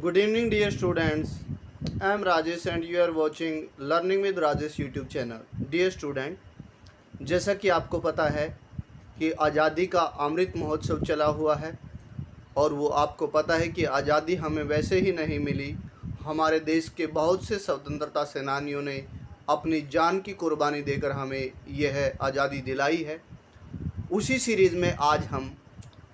Good evening, dear students. I am Rajesh and you are watching Learning with Rajesh YouTube channel. Dear student, जैसा कि आपको पता है कि आज़ादी का अमृत महोत्सव चला हुआ है और वो आपको पता है कि आज़ादी हमें वैसे ही नहीं मिली। हमारे देश के बहुत से स्वतंत्रता सेनानियों ने अपनी जान की कुर्बानी देकर हमें यह आज़ादी दिलाई है। उसी सीरीज़ में आज हम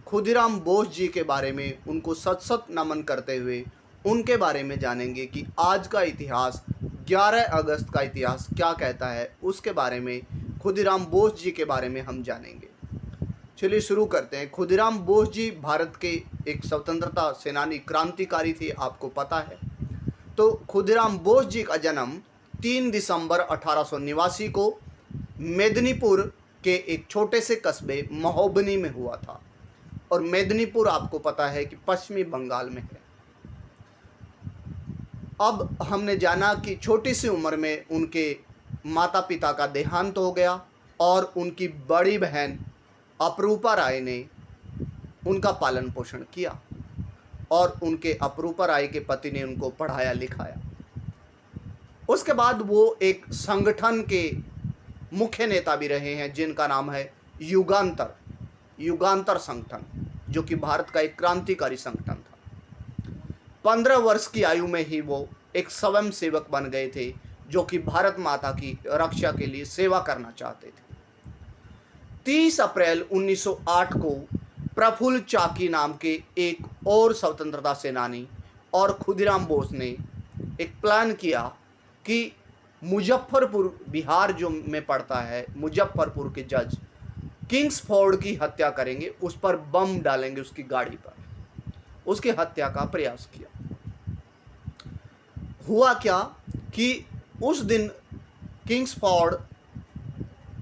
खुदीराम बोस जी के बारे में उनको सत सत नमन करते हुए उनके बारे में जानेंगे कि आज का इतिहास 11 अगस्त का इतिहास क्या कहता है। उसके बारे में खुदीराम बोस जी के बारे में हम जानेंगे। चलिए शुरू करते हैं। खुदीराम बोस जी भारत के एक स्वतंत्रता सेनानी क्रांतिकारी थे, आपको पता है। तो खुदीराम बोस जी का जन्म 3 दिसंबर 1889 को मेदिनीपुर के एक छोटे से कस्बे महोबनी में हुआ था और मेदिनीपुर आपको पता है कि पश्चिमी बंगाल में है। अब हमने जाना कि छोटी सी उम्र में उनके माता पिता का देहांत हो गया और उनकी बड़ी बहन अपरूपा राय ने उनका पालन पोषण किया और उनके अपरूपा राय के पति ने उनको पढ़ाया लिखाया। उसके बाद वो एक संगठन के मुख्य नेता भी रहे हैं जिनका नाम है युगांतर संगठन, जो कि भारत का एक क्रांतिकारी संगठन था। 15 वर्ष की आयु में ही वो एक स्वयं सेवक बन गए थे जो कि भारत माता की रक्षा के लिए सेवा करना चाहते थे। 30 अप्रैल 1908 को प्रफुल्ल चाकी नाम के एक और स्वतंत्रता सेनानी और खुदीराम बोस ने एक प्लान किया कि मुजफ्फरपुर बिहार जो में पड़ता है, मुजफ्फरपुर के जज किंग्सफोर्ड की हत्या करेंगे, उस पर बम डालेंगे उसकी गाड़ी पर। उसकी हत्या का प्रयास किया। हुआ क्या कि उस दिन किंग्सफोर्ड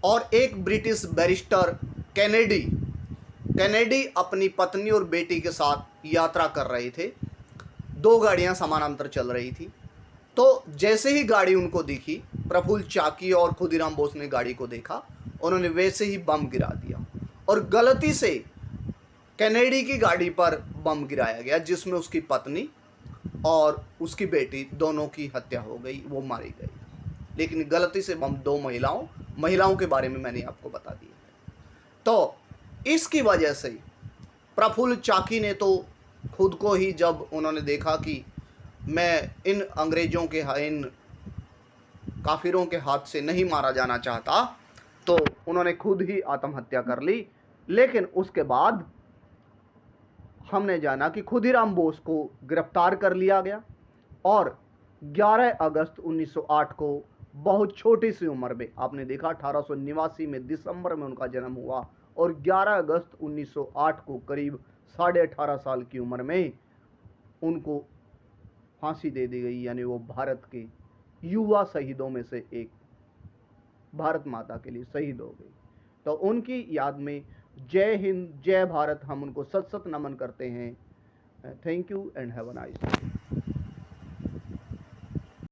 और एक ब्रिटिश बैरिस्टर कैनेडी अपनी पत्नी और बेटी के साथ यात्रा कर रहे थे। 2 गाड़ियां समानांतर चल रही थी। तो जैसे ही गाड़ी उनको दिखी, प्रफुल्ल चाकी और खुदीराम बोस ने गाड़ी को देखा, उन्होंने वैसे ही बम गिरा दिया और गलती से कैनेडी की गाड़ी पर बम गिराया गया जिसमें उसकी पत्नी और उसकी बेटी दोनों की हत्या हो गई, वो मारी गई। लेकिन गलती से बम 2 महिलाओं के बारे में मैंने आपको बता दिया। तो इसकी वजह से प्रफुल्ल चाकी ने तो खुद को ही, जब उन्होंने देखा कि मैं इन अंग्रेज़ों के इन काफिरों के हाथ से नहीं मारा जाना चाहता, तो उन्होंने खुद ही आत्महत्या कर ली। लेकिन उसके बाद हमने जाना कि खुदीराम बोस को गिरफ्तार कर लिया गया और 11 अगस्त 1908 को बहुत छोटी सी उम्र में, आपने देखा 1889 में दिसंबर में उनका जन्म हुआ और 11 अगस्त 1908 को करीब 18.5 साल की उम्र में उनको फांसी दे दी गई। यानी वो भारत के युवा शहीदों में से एक, भारत माता के लिए शहीद हो गई। तो उनकी याद में जय हिंद, जय भारत, हम उनको सत सत नमन करते हैं। Thank you and have a nice day.